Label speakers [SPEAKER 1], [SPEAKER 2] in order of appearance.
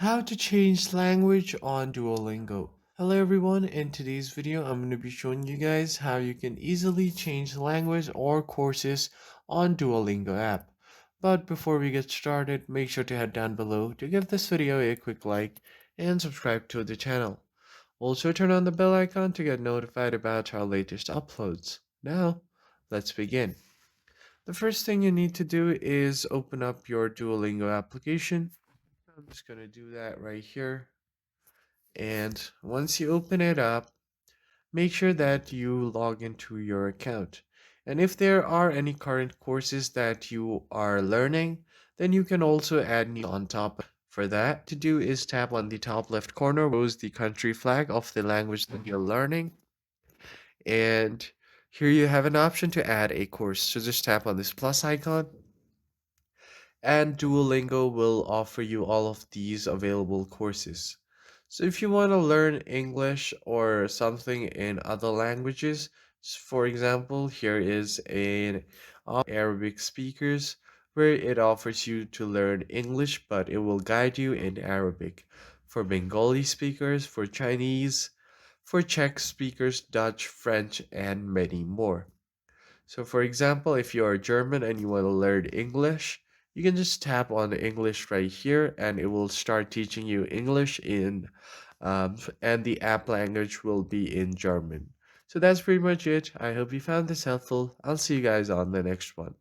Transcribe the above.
[SPEAKER 1] How to change language on Duolingo. Hello everyone, in today's video I'm going to be showing you guys how you can easily change language or courses on Duolingo app. But before we get started, make sure to head down below to give this video a quick like and subscribe to the channel. Also turn on the bell icon to get notified about our latest uploads. Now, let's begin. The first thing you need to do is open up your Duolingo application. I'm just going to do that right here. And once you open it up, make sure that you log into your account. And if there are any current courses that you are learning, then you can also add new on top. For that to do is tap on the top left corner, where shows the country flag of the language that you're learning. And here you have an option to add a course. So just tap on this plus icon and Duolingo will offer you all of these available courses. So if you want to learn English or something in other languages, for example, here is an Arabic speakers where it offers you to learn English, but it will guide you in Arabic. For Bengali speakers, for Chinese, for Czech speakers, Dutch, French, and many more. So for example, if you are German and you want to learn English, you can just tap on English right here and it will start teaching you English and the app language will be in German. So that's pretty much it. I hope you found this helpful. I'll see you guys on the next one.